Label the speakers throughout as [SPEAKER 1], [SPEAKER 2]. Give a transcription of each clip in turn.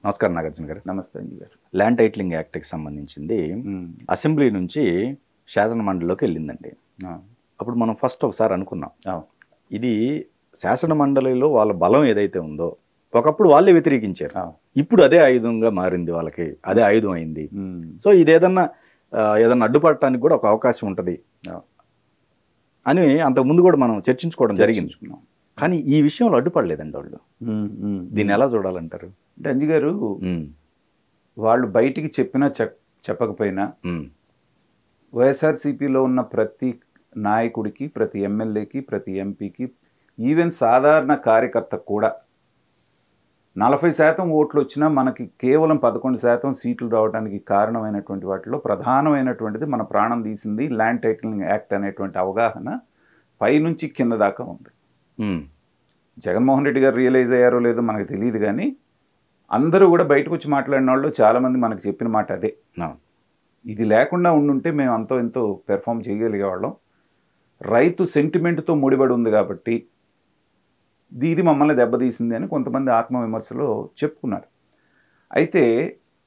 [SPEAKER 1] నమస్కారం నాగార్జున గారు.
[SPEAKER 2] నమస్తే అంజీ గారు.
[SPEAKER 1] ల్యాండ్ టైటిలింగ్ యాక్ట్కి సంబంధించింది అసెంబ్లీ నుంచి శాసన మండలిలోకి వెళ్ళిందండి. అప్పుడు మనం ఫస్ట్ ఒకసారి అనుకున్నాం, ఇది శాసన మండలిలో వాళ్ళ బలం ఏదైతే ఉందో ఒకప్పుడు వాళ్ళే వ్యతిరేకించారు, ఇప్పుడు అదే ఆయుధంగా మారింది, వాళ్ళకి అదే ఆయుధం అయింది. సో ఇది ఏదన్నా అడ్డుపడటానికి కూడా ఒక అవకాశం ఉంటుంది అని అంతకుముందు కూడా మనం చర్చించుకోవడం జరిగింది. కానీ ఈ విషయంలో అడ్డుపడలేదండి వాళ్ళు. దీన్ని ఎలా చూడాలంటారు?
[SPEAKER 2] అంటే అంజీ గారు, వాళ్ళు బయటికి చెప్పినా చెప్పకపోయినా వైఎస్ఆర్సీపీలో ఉన్న ప్రతి నాయకుడికి, ప్రతి ఎమ్మెల్యేకి, ప్రతి ఎంపీకి, ఈవెన్ సాధారణ కార్యకర్తకు కూడా 40% ఓట్లు వచ్చినా మనకి కేవలం 11% సీట్లు రావడానికి కారణమైనటువంటి వాటిలో ప్రధానమైనటువంటిది, మన ప్రాణం తీసింది ల్యాండ్ టైటిలింగ్ యాక్ట్ అనేటువంటి అవగాహన పైనుంచి కింద దాకా ఉంది. జగన్మోహన్ రెడ్డి గారు రియలైజ్ అయ్యారో లేదో మనకు తెలియదు, కానీ అందరూ కూడా బయటకు వచ్చి మాట్లాడిన వాళ్ళు చాలామంది మనకు చెప్పిన మాట అదే. ఇది లేకుండా ఉండుంటే మేము అంతో ఎంతో పెర్ఫామ్ చేయగలిగేవాళ్ళం. రైతు సెంటిమెంట్తో ముడిపడి ఉంది కాబట్టి ఇది మమ్మల్ని దెబ్బతీసింది అని కొంతమంది ఆత్మవిమర్శలో చెప్పుకున్నారు. అయితే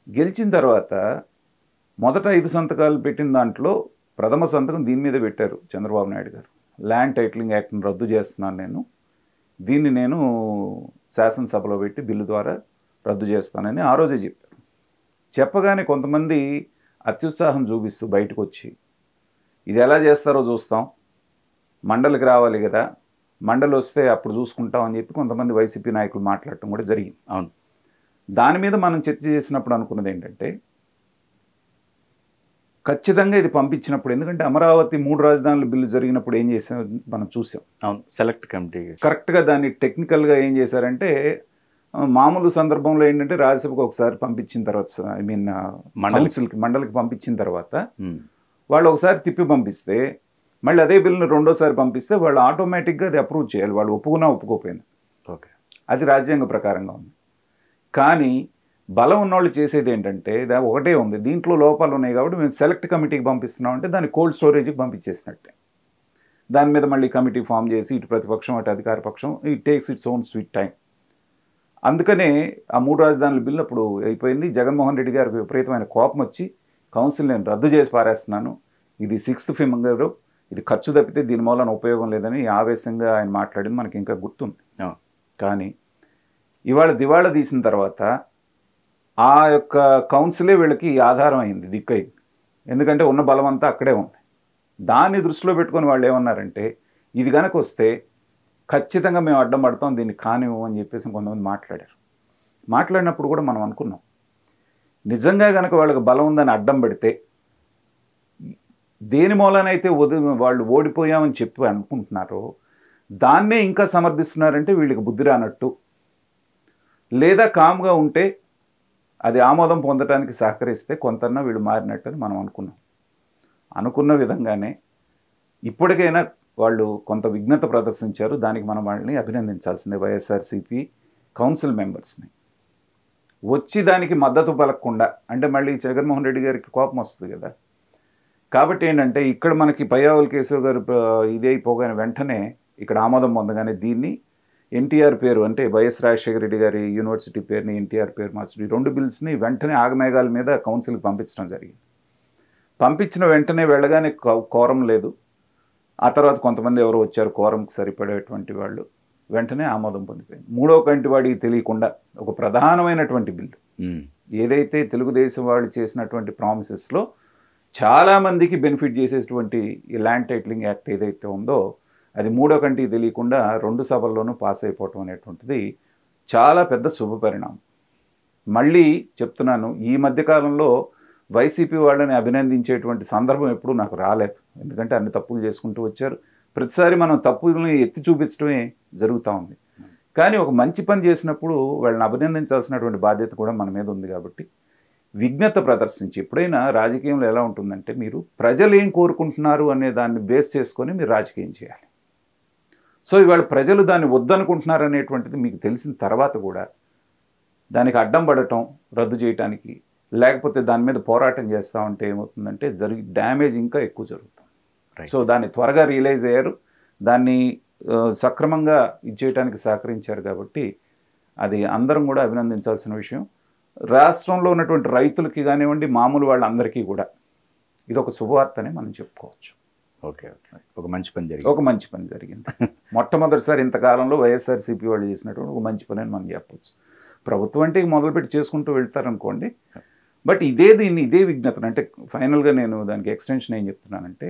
[SPEAKER 2] గెలిచిన తర్వాత మొదట 5 సంతకాలు పెట్టిన దాంట్లో ప్రథమ సంతకం దీని మీద పెట్టారు చంద్రబాబు నాయుడు గారు. ల్యాండ్ టైటిలింగ్ యాక్ట్ని రద్దు చేస్తున్నాను దీన్ని నేను శాసనసభలో పెట్టి బిల్లు ద్వారా రద్దు చేస్తానని ఆ రోజే చెప్పారు. చెప్పగానే కొంతమంది అత్యుత్సాహం చూపిస్తూ బయటకు వచ్చి, ఇది ఎలా చేస్తారో చూస్తాం, మండలికి రావాలి కదా, మండలి వస్తే అప్పుడు చూసుకుంటాం అని చెప్పి కొంతమంది వైసీపీ నాయకులు మాట్లాడటం కూడా జరిగింది.
[SPEAKER 1] అవును.
[SPEAKER 2] దాని మీద మనం చర్చ చేసినప్పుడు అనుకున్నది ఏంటంటే, ఖచ్చితంగా ఇది పంపించినప్పుడు, ఎందుకంటే అమరావతి 3 రాజధానుల బిల్లు జరిగినప్పుడు ఏం చేసాం మనం చూసాం.
[SPEAKER 1] అవును, సెలెక్ట్ కమిటీ
[SPEAKER 2] కరెక్ట్గా దాన్ని టెక్నికల్గా ఏం చేశారంటే, మామూలు సందర్భంలో ఏంటంటే రాజ్యసభకు ఒకసారి పంపించిన తర్వాత, ఐ మీన్ మండలికి పంపించిన తర్వాత వాళ్ళు ఒకసారి తిప్పి పంపిస్తే, మళ్ళీ అదే బిల్లును రెండోసారి పంపిస్తే వాళ్ళు ఆటోమేటిక్గా అది అప్రూవ్ చేయాలి, వాళ్ళు ఒప్పుకున్నా ఒప్పుకోపోయినా.
[SPEAKER 1] ఓకే,
[SPEAKER 2] అది రాజ్యాంగ ప్రకారంగా ఉంది. కానీ బలం ఉన్నవాళ్ళు చేసేది ఏంటంటే, ఒకటే ఉంది, దీంట్లో లోపాలు ఉన్నాయి కాబట్టి మేము సెలెక్ట్ కమిటీకి పంపిస్తున్నాం అంటే దాన్ని కోల్డ్ స్టోరేజ్కి పంపించేసినట్టే. దాని మీద మళ్ళీ కమిటీ ఫామ్ చేసి ఇటు ప్రతిపక్షం అటు అధికార పక్షం, it takes its own sweet time. అందుకనే ఆ 3 రాజధానుల బిల్లు అప్పుడు అయిపోయింది. జగన్మోహన్ రెడ్డి గారికి విపరీతమైన కోపం వచ్చి, కౌన్సిల్ నేను రద్దు చేసి పారేస్తున్నాను, ఇది 6th ఫింగర్, ఇది ఖర్చు తప్పితే దీని మూలన ఉపయోగం లేదని ఆవేశంగా ఆయన మాట్లాడింది మనకి ఇంకా గుర్తుంది. కానీ ఇవాళ దివాళా తీసిన తర్వాత ఆ యొక్క కౌన్సిలే వీళ్ళకి ఆధారం అయింది, దిక్కయింది. ఎందుకంటే ఉన్న బలం అంతా అక్కడే ఉంది. దాన్ని దృష్టిలో పెట్టుకొని వాళ్ళు ఏమన్నారంటే, ఇది కనుక వస్తే ఖచ్చితంగా మేము అడ్డం పడతాం, దీన్ని కానివ్వం అని చెప్పేసి కొంతమంది మాట్లాడారు. మాట్లాడినప్పుడు కూడా మనం అనుకున్నాం, నిజంగా కనుక వాళ్ళకి బలం ఉందని అడ్డం పెడితే, దేని మూలనైతే వాళ్ళు ఓడిపోయామని చెప్పి అనుకుంటున్నారో దాన్నే ఇంకా సమర్థిస్తున్నారంటే వీళ్ళకి బుద్ధి రానట్టు, లేదా కామ్గా ఉంటే అది ఆమోదం పొందడానికి సహకరిస్తే కొంతన్నా వీళ్ళు మారినట్టు అని మనం అనుకున్న విధంగానే ఇప్పటికైనా వాళ్ళు కొంత విఘ్నత ప్రదర్శించారు. దానికి మనం వాళ్ళని అభినందించాల్సిందే, వైఎస్ఆర్సీపీ కౌన్సిల్ మెంబర్స్ని. వచ్చి దానికి మద్దతు పలకకుండా అంటే మళ్ళీ జగన్మోహన్ రెడ్డి గారికి కోపం వస్తుంది కదా. కాబట్టి ఏంటంటే, ఇక్కడ మనకి పయ్యావుల కేశవ్ గారు ఇదే అయిపోగానే వెంటనే ఇక్కడ ఆమోదం పొందగానే దీన్ని ఎన్టీఆర్ పేరు, అంటే వైఎస్ రాజశేఖర రెడ్డి గారి యూనివర్సిటీ పేరుని ఎన్టీఆర్ పేరు మార్చడం, ఈ 2 బిల్స్ని వెంటనే ఆగమేఘాల మీద కౌన్సిల్కి పంపించడం జరిగింది. పంపించిన వెంటనే వెళ్ళగానే కోరం లేదు. ఆ తర్వాత కొంతమంది ఎవరు వచ్చారు కోరంకి సరిపడేటువంటి వాళ్ళు, వెంటనే ఆమోదం పొందిపోయింది. 3వ కంటి వాడికి తెలియకుండా ఒక ప్రధానమైనటువంటి బిల్లు, ఏదైతే తెలుగుదేశం వాళ్ళు చేసినటువంటి ప్రామిసెస్లో చాలామందికి బెనిఫిట్ చేసేటువంటి ఈ ల్యాండ్ టైటిలింగ్ యాక్ట్ ఏదైతే ఉందో అది 3వ కంటికి తెలియకుండా 2 సభల్లోనూ పాస్ అయిపోవటం అనేటువంటిది చాలా పెద్ద శుభ పరిణామం. మళ్ళీ చెప్తున్నాను, ఈ మధ్యకాలంలో వైసీపీ వాళ్ళని అభినందించేటువంటి సందర్భం ఎప్పుడూ నాకు రాలేదు. ఎందుకంటే అన్ని తప్పులు చేసుకుంటూ వచ్చారు. ప్రతిసారి మనం తప్పుల్ని ఎత్తి చూపించడమే జరుగుతూ ఉంది. కానీ ఒక మంచి పని చేసినప్పుడు వాళ్ళని అభినందించాల్సినటువంటి బాధ్యత కూడా మన మీద ఉంది. కాబట్టి విఘ్నత ప్రదర్శించి, ఎప్పుడైనా రాజకీయంలో ఎలా ఉంటుందంటే, మీరు ప్రజలు ఏం కోరుకుంటున్నారు అనే దాన్ని బేస్ చేసుకొని మీరు రాజకీయం చేయాలి. సో ఇవాళ ప్రజలు దాన్ని వద్దనుకుంటున్నారు అనేటువంటిది మీకు తెలిసిన తర్వాత కూడా దానికి అడ్డం పడటం, రద్దు చేయటానికి, లేకపోతే దాని మీద పోరాటం చేస్తూ ఉంటే ఏమవుతుందంటే డ్యామేజ్ ఇంకా ఎక్కువ జరుగుతుంది. సో దాన్ని త్వరగా రియలైజ్ అయ్యారు, దాన్ని సక్రమంగా ఇచ్చేయడానికి సహకరించారు. కాబట్టి అది అందరం కూడా అభినందించాల్సిన విషయం. రాష్ట్రంలో ఉన్నటువంటి రైతులకి కానివ్వండి, మామూలు వాళ్ళందరికీ కూడా ఇది ఒక శుభవార్తనే మనం చెప్పుకోవచ్చు.
[SPEAKER 1] ఓకే, ఒక మంచి పని జరిగింది.
[SPEAKER 2] ఒక మంచి పని జరిగింది. మొట్టమొదటిసారి ఇంతకాలంలో వైఎస్ఆర్సీపీ వాళ్ళు చేసినటువంటి ఒక మంచి పని అని మనం చెప్పవచ్చు. ప్రభుత్వం అంటే మొదలుపెట్టి చేసుకుంటూ వెళ్తారనుకోండి. బట్ ఇదే విజ్ఞతను అంటే ఫైనల్గా నేను దానికి ఎక్స్టెన్షన్ ఏం చెప్తున్నానంటే,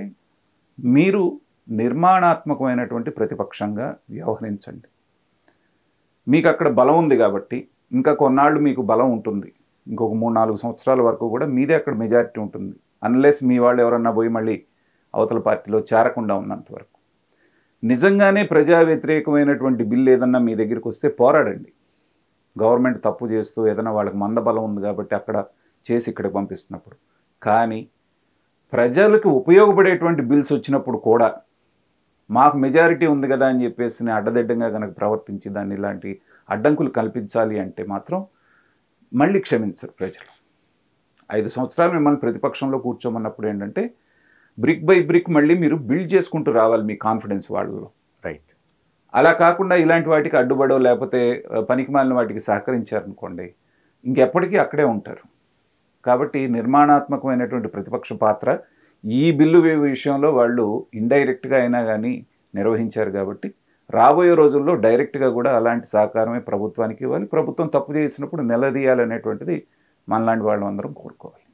[SPEAKER 2] మీరు నిర్మాణాత్మకమైనటువంటి ప్రతిపక్షంగా వ్యవహరించండి. మీకు అక్కడ బలం ఉంది కాబట్టి ఇంకా కొన్నాళ్ళు మీకు బలం ఉంటుంది. ఇంకొక 3-4 సంవత్సరాల వరకు కూడా మీదే అక్కడ మెజారిటీ ఉంటుంది. అన్లెస్ మీ వాళ్ళు ఎవరన్నా పోయి మళ్ళీ అవతల పార్టీలో చేరకుండా ఉన్నంత వరకు. నిజంగానే ప్రజా వ్యతిరేకమైనటువంటి బిల్లు ఏదన్నా మీ దగ్గరికి వస్తే పోరాడండి. గవర్నమెంట్ తప్పు చేస్తూ ఏదైనా వాళ్ళకి మందబలం ఉంది కాబట్టి అక్కడ చేసి ఇక్కడికి పంపిస్తున్నప్పుడు. కానీ ప్రజలకు ఉపయోగపడేటువంటి బిల్స్ వచ్చినప్పుడు కూడా మాకు మెజారిటీ ఉంది కదా అని చెప్పేసి అడ్డదిడ్డంగా కనుక ప్రవర్తించి దాన్ని ఇలాంటి అడ్డంకులు కల్పించాలి అంటే మాత్రం మళ్ళీ క్షమించరు ప్రజలు. 5 సంవత్సరాలు మిమ్మల్ని ప్రతిపక్షంలో కూర్చోమన్నప్పుడు ఏంటంటే బ్రిక్ బై బ్రిక్ మళ్ళీ మీరు బిల్డ్ చేసుకుంటూ రావాలి మీ కాన్ఫిడెన్స్ వాళ్ళలో.
[SPEAKER 1] రైట్.
[SPEAKER 2] అలా కాకుండా ఇలాంటి వాటికి అడ్డుపడో లేకపోతే పనికిమాలిన వాటికి సహకరించారనుకోండి, ఇంకెప్పటికీ అక్కడే ఉంటారు. కాబట్టి నిర్మాణాత్మకమైనటువంటి ప్రతిపక్ష పాత్ర ఈ బిల్లు విషయంలో వాళ్ళు ఇండైరెక్ట్గా అయినా కానీ నిర్వహించారు. కాబట్టి రాబోయే రోజుల్లో డైరెక్ట్గా కూడా అలాంటి సహకారమే ప్రభుత్వానికి ఇవ్వాలి. ప్రభుత్వం తప్పు చేసినప్పుడు నిలదీయాలనేటువంటిది మనలాంటి వాళ్ళందరం కోరుకోవాలి.